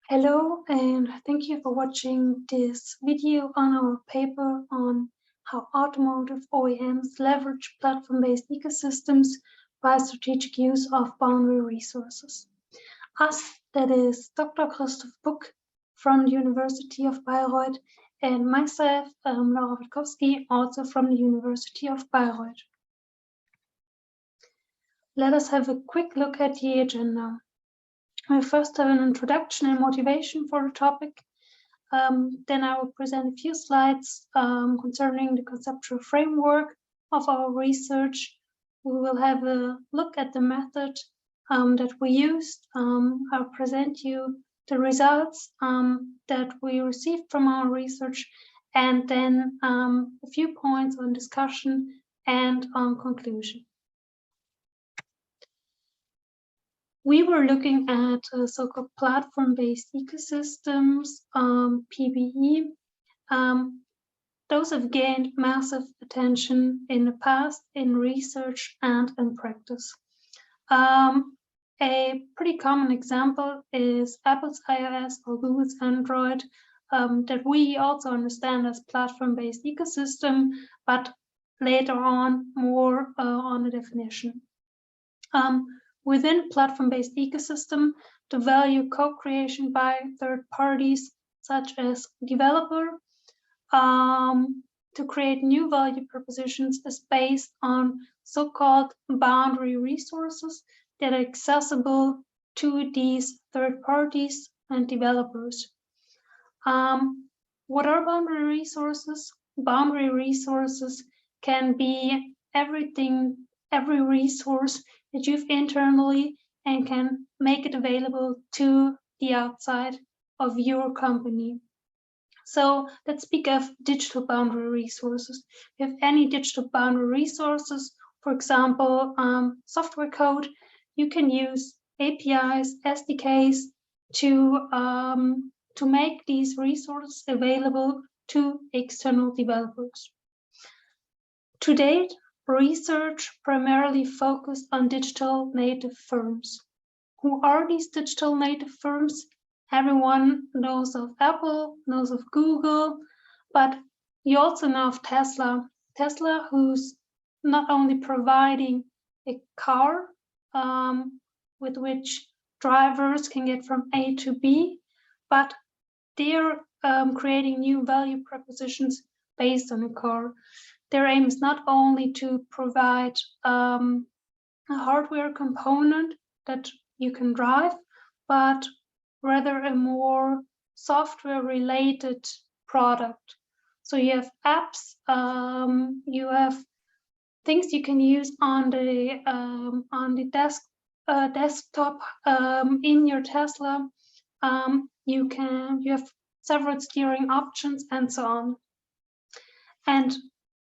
Hello, and thank you for watching this video on our paper on how automotive OEMs leverage platform-based ecosystems by strategic use of boundary resources. Us, that is Dr. Christoph Buck from the University of Bayreuth, and myself, Laura Witkowski, also from the University of Bayreuth. Let us have a quick look at the agenda. We'll first have an introduction and motivation for the topic. Then I will present a few slides concerning the conceptual framework of our research. We will have a look at the method that we used. I'll present you the results that we received from our research, and then a few points on discussion and on conclusion. We were looking at so-called platform-based ecosystems, PBE. Those have gained massive attention in the past in research and in practice. A pretty common example is Apple's iOS or Google's Android, that we also understand as platform-based ecosystem, but later on more on the definition. Within platform-based ecosystem, the value co-creation by third parties, such as developer, to create new value propositions is based on so-called boundary resources that are accessible to these third parties and developers. What are boundary resources? Boundary resources can be everything, every resource that you've internally and can make it available to the outside of your company. So let's speak of digital boundary resources. If you have any digital boundary resources, for example, software code, you can use APIs, SDKs to make these resources available to external developers. To date, research primarily focused on digital native firms. Who are these digital native firms? Everyone knows of Apple, knows of Google, but you also know of Tesla. Tesla, who's not only providing a car with which drivers can get from A to B, but they're creating new value propositions based on a car. Their aim is not only to provide a hardware component that you can drive, but rather a more software-related product. So you have apps, you have things you can use on the desktop in your Tesla. You have several steering options and so on. And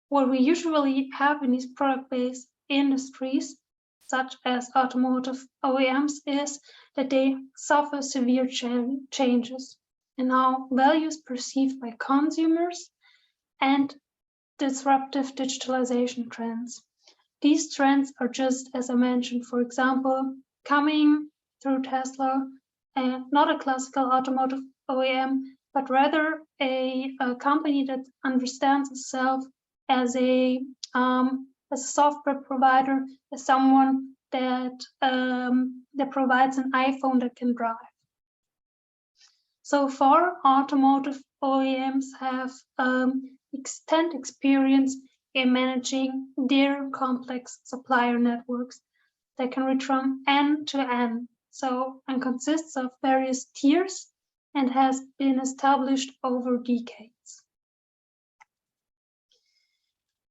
what we usually have in these product-based industries, such as automotive OEMs, is that they suffer severe changes in how value is perceived by consumers and disruptive digitalization trends. These trends are just, as I mentioned, for example, coming through Tesla, and not a classical automotive OEM, but rather a company that understands itself as a software provider, as someone that provides an iPhone that can drive. So far, automotive OEMs have extensive experience in managing their complex supplier networks that can reach from end to end, and consists of various tiers and has been established over decades.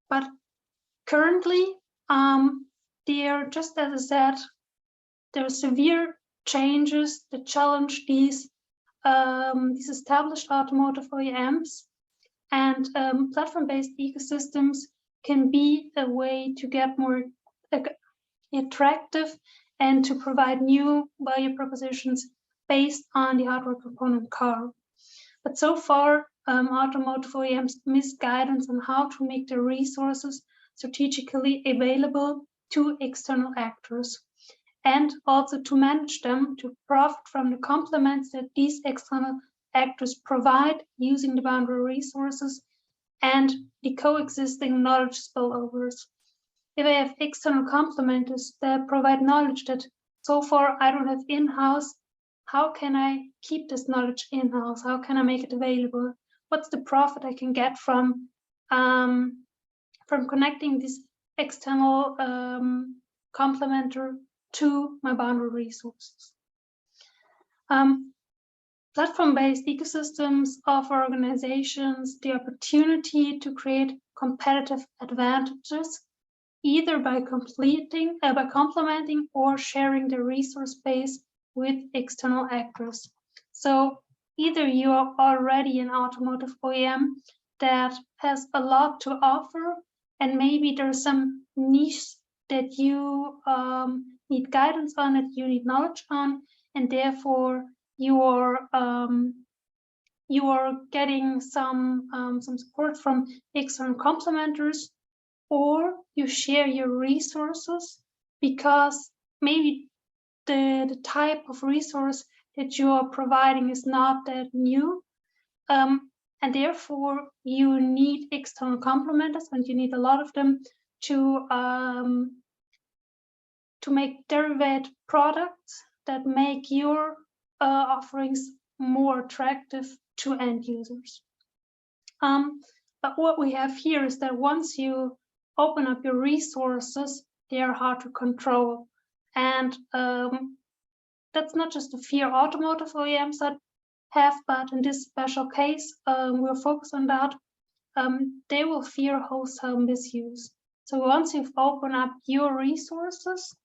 But currently, there, just as I said, there are severe changes that challenge these established automotive OEMs, and platform-based ecosystems can be a way to get more attractive and to provide new value propositions based on the hardware component car. But so far, automotive OEMs miss guidance on how to make their resources strategically available to external actors. and also to manage them, to profit from the complements that these external actors provide using the boundary resources and the coexisting knowledge spillovers. If I have external complementers that provide knowledge that so far I don't have in-house, how can I keep this knowledge in-house? How can I make it available? What's the profit I can get from connecting this external complementer to my boundary resources? Platform-based ecosystems offer organizations the opportunity to create competitive advantages, either by complementing or sharing the resource base with external actors. So either you are already an automotive OEM that has a lot to offer, and maybe there's some niche that you need guidance on, that you need knowledge on, and therefore you are getting some support from external complementers, or you share your resources because maybe the type of resource that you are providing is not that new, and therefore you need external complementers, and you need a lot of them to make derived products that make your offerings more attractive to end users. But what we have here is that once you open up your resources, they are hard to control. And that's not just a fear automotive OEMs that have, but in this special case, we'll focus on that. They will fear wholesale misuse. So once you've opened up your resources,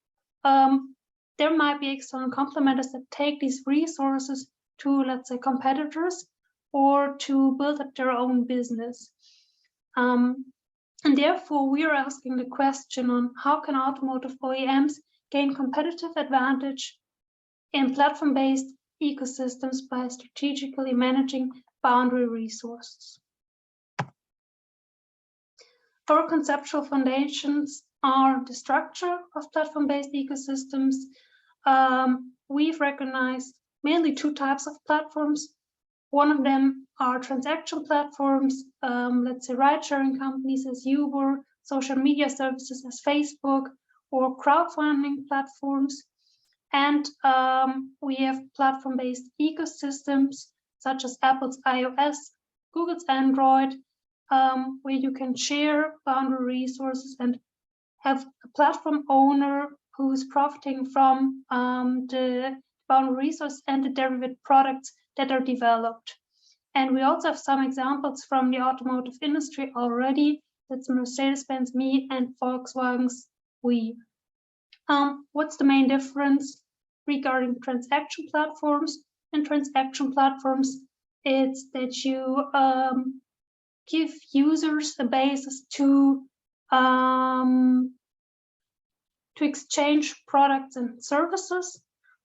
there might be external complementers that take these resources to, let's say, competitors, or to build up their own business. And therefore, we are asking the question on how can automotive OEMs gain competitive advantage in platform-based ecosystems by strategically managing boundary resources. Our conceptual foundations are the structure of platform-based ecosystems. We've recognized mainly two types of platforms. One of them are transaction platforms, let's say ride-sharing companies as Uber, social media services as Facebook, or crowdfunding platforms. And we have platform-based ecosystems such as Apple's iOS, Google's Android, where you can share boundary resources and have a platform owner who's profiting from the boundary resource and the derived products that are developed. And we also have some examples from the automotive industry already. That's Mercedes-Benz Me and Volkswagen's We. What's the main difference regarding transaction platforms and transaction platforms? It's that you give users a basis to exchange products and services,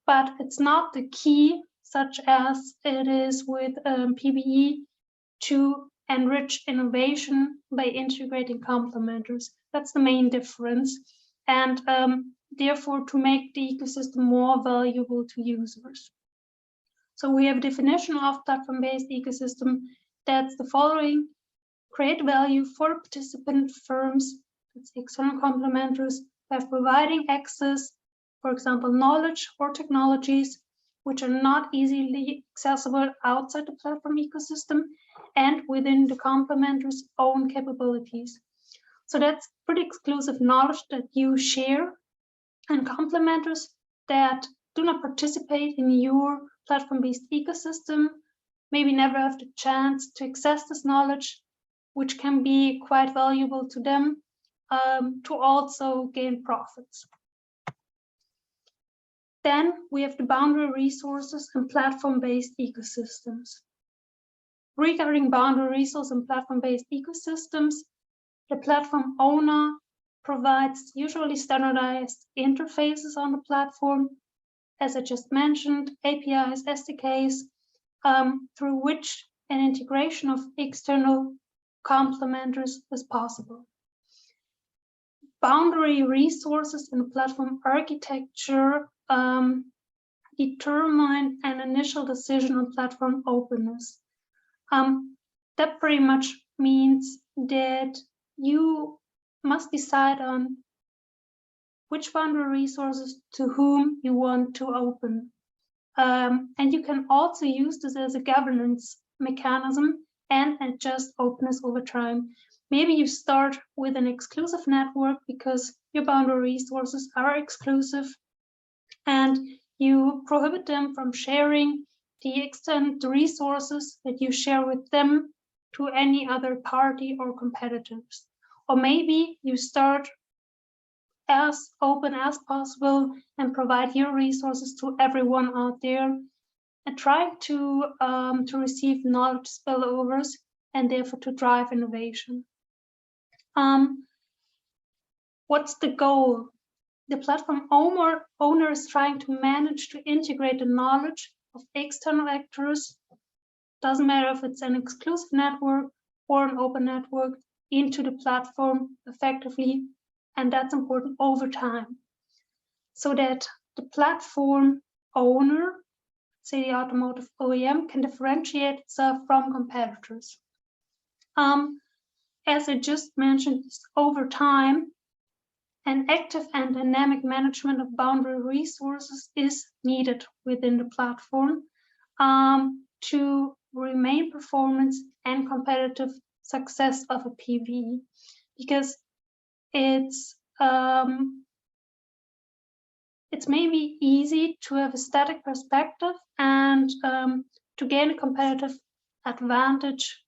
but it's not the key, such as it is with PBE, to enrich innovation by integrating complementers. That's the main difference, and therefore to make the ecosystem more valuable to users. So we have a definition of platform-based ecosystem that's the following: create value for participant firms, that's external complementers, by providing access, for example, knowledge or technologies which are not easily accessible outside the platform ecosystem and within the complementers' own capabilities. So that's pretty exclusive knowledge that you share, and complementers that do not participate in your platform-based ecosystem maybe never have the chance to access this knowledge, which can be quite valuable to them, to also gain profits. Then we have the boundary resources and platform-based ecosystems. Regarding boundary resource and platform-based ecosystems, the platform owner provides usually standardized interfaces on the platform, as I just mentioned, APIs, SDKs, through which an integration of external complementers is possible. boundary resources in platform architecture determine an initial decision on platform openness. That pretty much means that you must decide on which boundary resources to whom you want to open. And you can also use this as a governance mechanism and adjust openness over time. Maybe you start with an exclusive network because your boundary resources are exclusive, and you prohibit them from sharing the extent resources that you share with them to any other party or competitors. Or maybe you start as open as possible and provide your resources to everyone out there, and try to receive knowledge spillovers and therefore to drive innovation. What's the goal? The platform owner is trying to manage to integrate the knowledge of external actors, doesn't matter if it's an exclusive network or an open network, into the platform effectively, and that's important over time, so that the platform owner, say the automotive OEM, can differentiate itself from competitors. As I just mentioned, over time, an active and dynamic management of boundary resources is needed within the platform to remain performance and competitive success of a PVE, because it's maybe easy to have a static perspective and to gain a competitive advantage,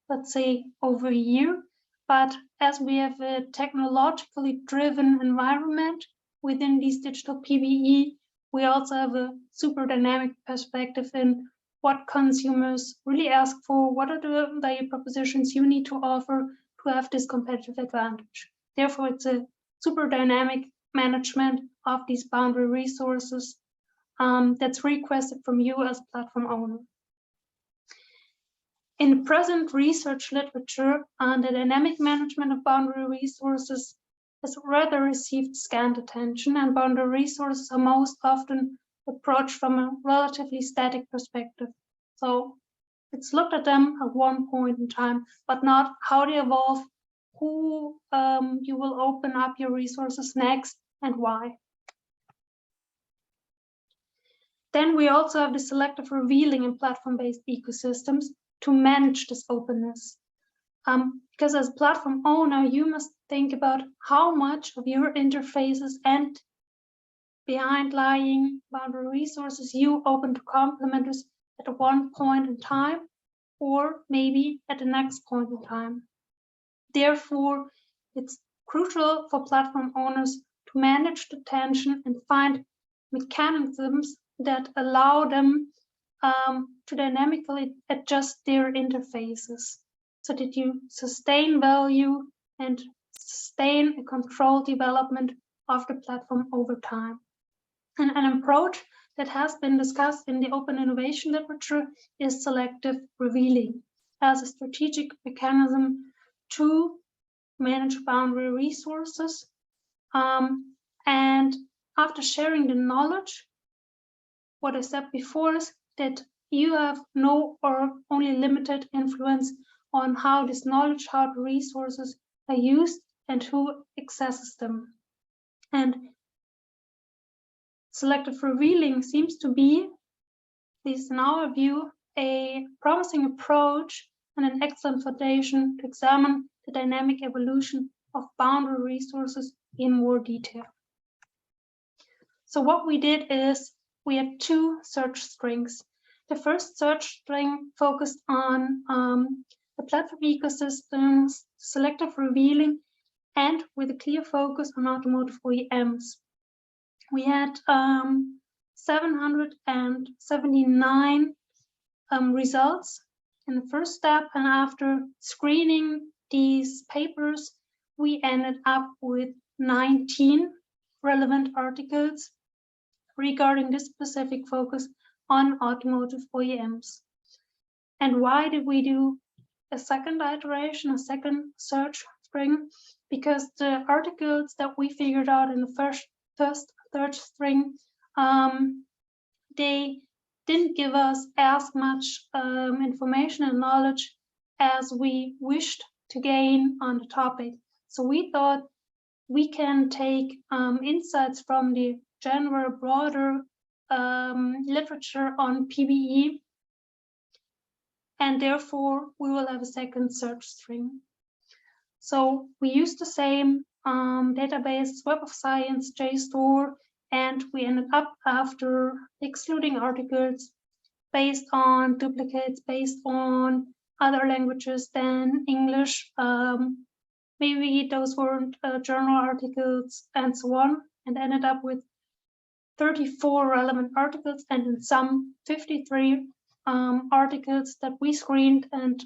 let's say over a year. But as we have a technologically driven environment within these digital PVE, we also have a super dynamic perspective in what consumers really ask for, what are the value propositions you need to offer to have this competitive advantage. Therefore, it's a super dynamic management of these boundary resources that's requested from you as a platform owner. In present research literature, the dynamic management of boundary resources has rather received scant attention, and boundary resources are most often approached from a relatively static perspective. So it's looked at them at one point in time, but not how they evolve, who you will open up your resources next, and why. Then we also have the selective revealing in platform-based ecosystems to manage this openness. Because as a platform owner, you must think about how much of your interfaces and behind lying boundary resources you open to complementers at one point in time, or maybe at the next point in time. Therefore, it's crucial for platform owners to manage the tension and find mechanisms that allow them to dynamically adjust their interfaces so that you sustain value and sustain a controlled development of the platform over time. And an approach that has been discussed in the open innovation literature is selective revealing as a strategic mechanism to manage boundary resources. And after sharing the knowledge, what I said before is that you have no or only limited influence on how this knowledge, how the resources are used, and who accesses them. And selective revealing seems to be, at least in our view, a promising approach and an excellent foundation to examine the dynamic evolution of boundary resources in more detail. So what we did is we had two search strings. The first search string focused on the platform ecosystems, selective revealing, and with a clear focus on automotive OEMs. We had 779 results in the first step, and after screening these papers, we ended up with 19 relevant articles regarding this specific focus on automotive OEMs. And why did we do a second iteration, a second search string, because the articles that we figured out in the third string, they didn't give us as much information and knowledge as we wished to gain on the topic. So we thought we can take insights from the general, broader literature on PBE, and therefore we will have a second search string. So we use the same database, Web of Science, JSTOR, and we ended up after excluding articles based on duplicates, based on other languages than English. Maybe those weren't journal articles and so on, and ended up with 34 relevant articles, and in some 53 articles that we screened, and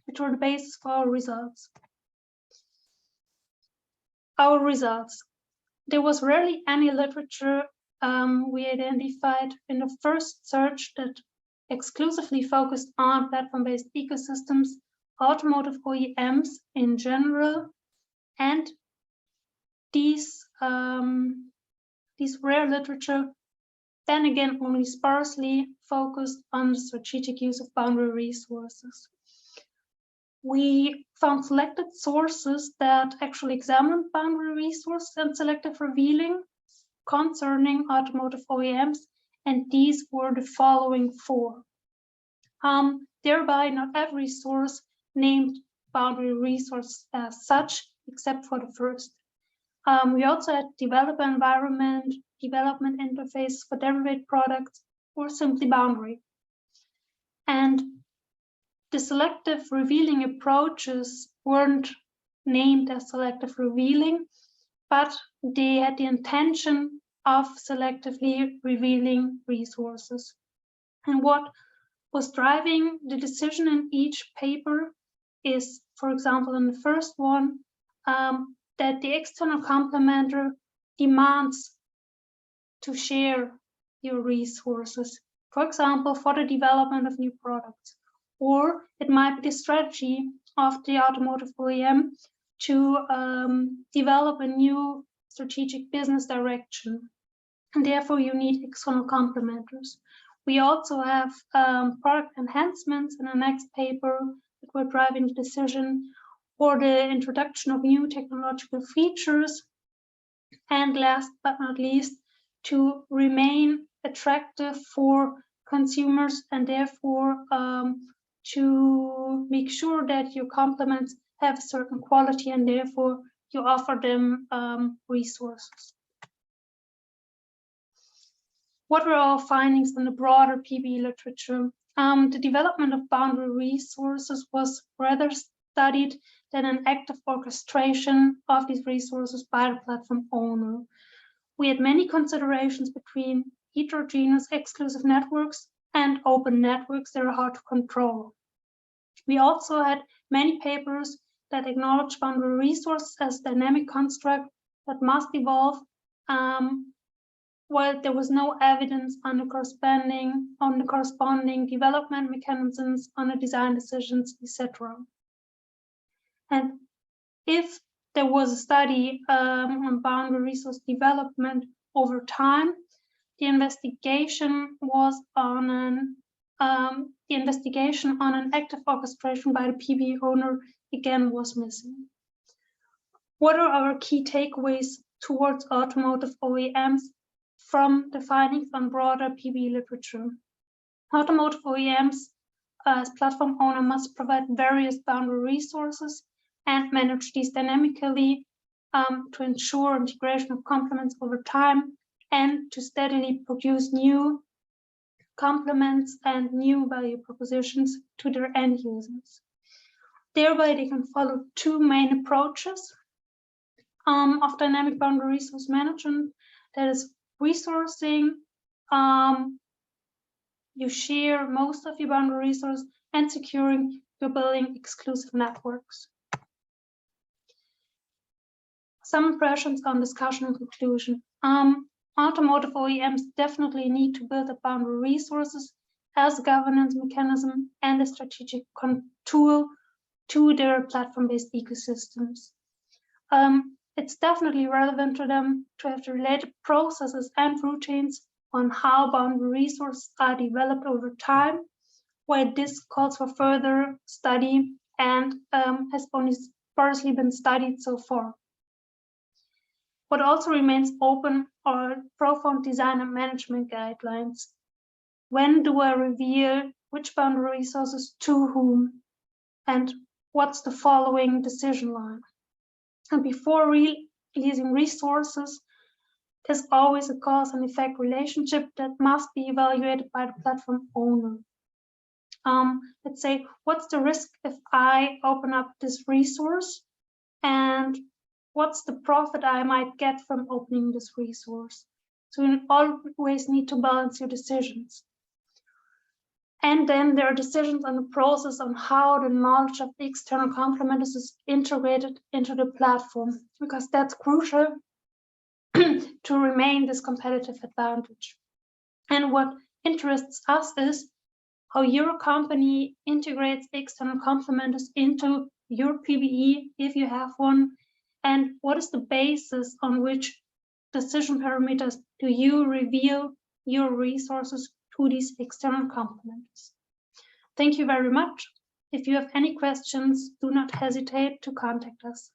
which were the basis for our results. Our results. There was rarely any literature we identified in the first search that exclusively focused on platform-based ecosystems, automotive OEMs in general, and these rare literature then again only sparsely focused on the strategic use of boundary resources. We found selected sources that actually examined boundary resources and selective revealing concerning automotive OEMs, and these were the following four. Thereby, not every source named boundary resource as such, except for the first. We also had developer environment, development interface for derivate products, or simply boundary. And the selective revealing approaches weren't named as selective revealing, but they had the intention of selectively revealing resources. And what was driving the decision in each paper is, for example, in the first one, that the external complementer demands to share your resources, for example, for the development of new products. Or it might be the strategy of the automotive OEM to develop a new strategic business direction. And therefore, you need external complementers. We also have product enhancements in the next paper that were driving the decision, or the introduction of new technological features. And last but not least, to remain attractive for consumers, and therefore to make sure that your complements have a certain quality, and therefore you offer them resources. What were our findings in the broader PBE literature? The development of boundary resources was rather studied than an active orchestration of these resources by the platform owner. We had many considerations between heterogeneous exclusive networks and open networks that are hard to control. We also had many papers that acknowledge boundary resources as a dynamic construct that must evolve, while there was no evidence on the corresponding development mechanisms, on the design decisions, etc. And if there was a study on boundary resource development over time, the investigation on an active orchestration by the PBE owner again was missing. What are our key takeaways towards automotive OEMs from the findings on broader PBE literature? Automotive OEMs as platform owner must provide various boundary resources and manage these dynamically to ensure integration of complements over time, and to steadily produce new complements and new value propositions to their end users. Thereby, they can follow two main approaches of dynamic boundary resource management. That is resourcing. You share most of your boundary resource, and securing, you're building exclusive networks. Some impressions on discussion and conclusion. Automotive OEMs definitely need to build up boundary resources as a governance mechanism and a strategic tool to their platform-based ecosystems. It's definitely relevant to them to have the related processes and routines on how boundary resources are developed over time, why this calls for further study and has only sparsely been studied so far. What also remains open are profound design and management guidelines. When do I reveal which boundary resources to whom? And what's the following decision line? And before releasing resources, there's always a cause and effect relationship that must be evaluated by the platform owner. Let's say, what's the risk if I open up this resource? And what's the profit I might get from opening this resource? So you always need to balance your decisions. And then there are decisions on the process on how the knowledge of the external complementers is integrated into the platform, because that's crucial to remain this competitive advantage. And what interests us is how your company integrates external complementers into your PBE, if you have one, and what is the basis on which decision parameters do you reveal your resources to these external complementers. Thank you very much. If you have any questions, do not hesitate to contact us.